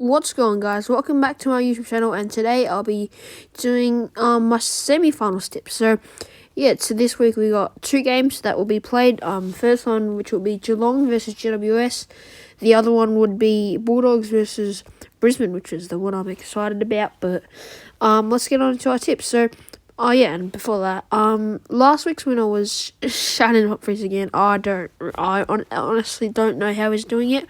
What's going, guys? Welcome back to my YouTube channel, and today I'll be doing my semi-finals tips. So this week we got two games that will be played. First one, which will be Geelong versus GWS. The other one would be Bulldogs versus Brisbane, which is the one I'm excited about. But let's get on to our tips. So, and before that, last week's winner was Shannon Humphries again. I honestly don't know how he's doing it.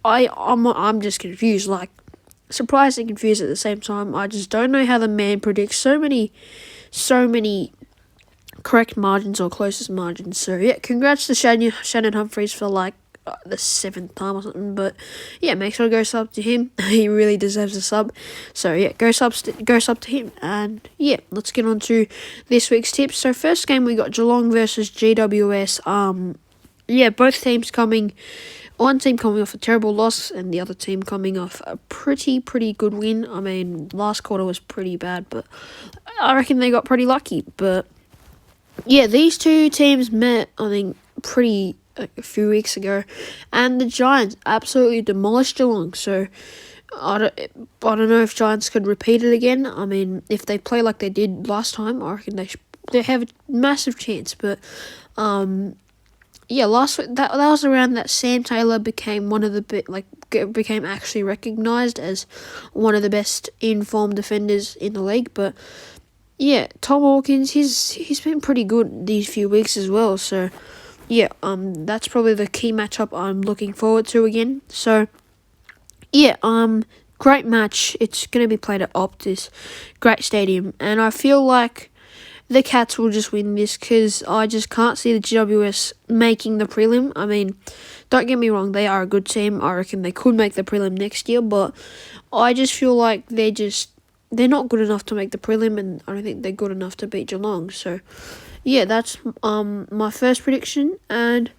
I'm just confused, like surprised and confused at the same time. I just don't know how the man predicts so many correct margins or closest margins. So congrats to Shannon Humphries for the seventh time or something. But make sure to go sub to him. He really deserves a sub. So go sub to him. And let's get on to this week's tips. So first game we got Geelong versus GWS. Both teams coming. One team coming off a terrible loss and the other team coming off a pretty good win. I mean, last quarter was pretty bad, but I reckon they got pretty lucky. But these two teams met, I think, a few weeks ago, and the Giants absolutely demolished Geelong. So I don't know if Giants could repeat it again. I mean, if they play like they did last time, I reckon they have a massive chance. But last week that was around that Sam Taylor became became actually recognised as one of the best informed defenders in the league. But Tom Hawkins, he's been pretty good these few weeks as well. So that's probably the key matchup I'm looking forward to again. So great match. It's gonna be played at Optus, great stadium, and I feel like the Cats will just win this because I just can't see the GWS making the prelim. I mean, don't get me wrong, they are a good team. I reckon they could make the prelim next year, but I just feel like they're not good enough to make the prelim, and I don't think they're good enough to beat Geelong. So, that's my first prediction. And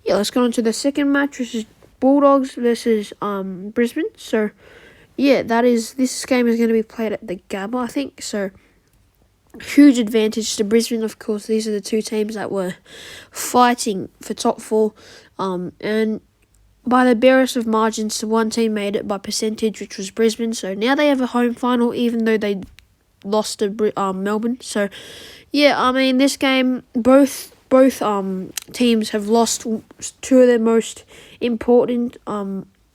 let's go on to the second match, which is Bulldogs versus Brisbane. So, this game is going to be played at the Gabba, I think. So, huge advantage to Brisbane. Of course, these are the two teams that were fighting for top four, and by the barest of margins, one team made it by percentage, which was Brisbane. So now they have a home final, even though they lost to Melbourne. So I mean, this game, both teams have lost two of their most important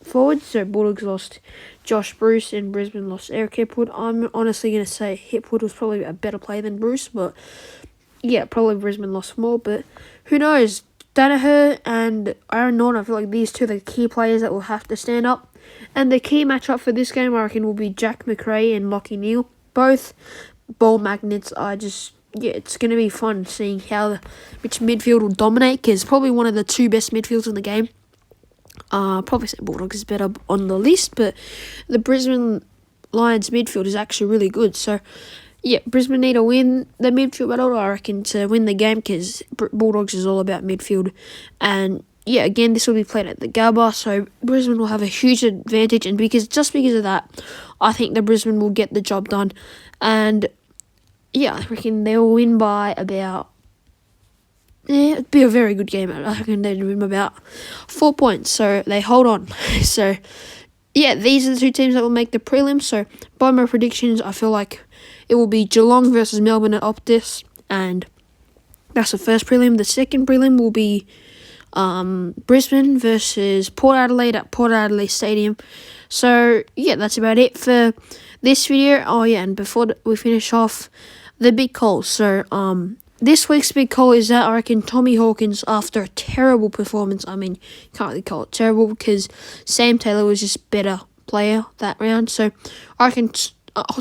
forwards. So Bulldogs lost Josh Bruce and Brisbane lost Eric Hipwood. I'm honestly going to say Hipwood was probably a better player than Bruce, but probably Brisbane lost more. But who knows? Danaher and Aaron Norton, I feel like these two are the key players that will have to stand up. And the key matchup for this game, I reckon, will be Jack Macrae and Lachie Neale. Both ball magnets. It's going to be fun seeing which midfield will dominate, because probably one of the two best midfields in the game. Probably say Bulldogs is better on the list, but the Brisbane Lions midfield is actually really good. So, Brisbane need to win the midfield battle, I reckon, to win the game, because Bulldogs is all about midfield. And, again, this will be played at the Gabba, so Brisbane will have a huge advantage. And because of that, I think the Brisbane will get the job done. And, I reckon they will win by about... it'd be a very good game. I reckon they'd win about 4 points, so they hold on. So, these are the two teams that will make the prelims. So, by my predictions, I feel like it will be Geelong versus Melbourne at Optus, and that's the first prelim. The second prelim will be Brisbane versus Port Adelaide at Port Adelaide Stadium. So, that's about it for this video. And before we finish off, the big call. So, this week's big call is that I reckon Tommy Hawkins, after a terrible performance, I mean, you can't really call it terrible because Sam Taylor was just better player that round. So I reckon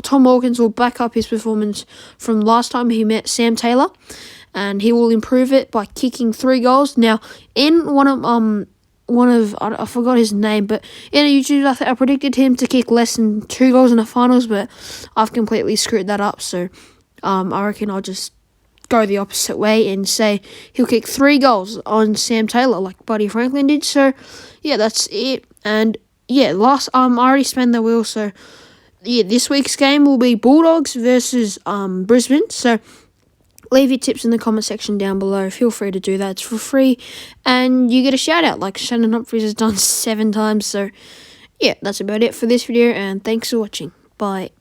Tom Hawkins will back up his performance from last time he met Sam Taylor, and he will improve it by kicking 3 goals. Now, in one of I forgot his name, but in a YouTube, I predicted him to kick less than 2 goals in the finals, but I've completely screwed that up. So I reckon I'll just go the opposite way and say he'll kick 3 goals on Sam Taylor like Buddy Franklin did. So that's it. And I already spanned the wheel. So this week's game will be Bulldogs versus Brisbane. So leave your tips in the comment section down below. Feel free to do that. It's for free, and you get a shout out like Shannon Humphries has done 7 times. So Yeah, that's about it for this video, and thanks for watching. Bye.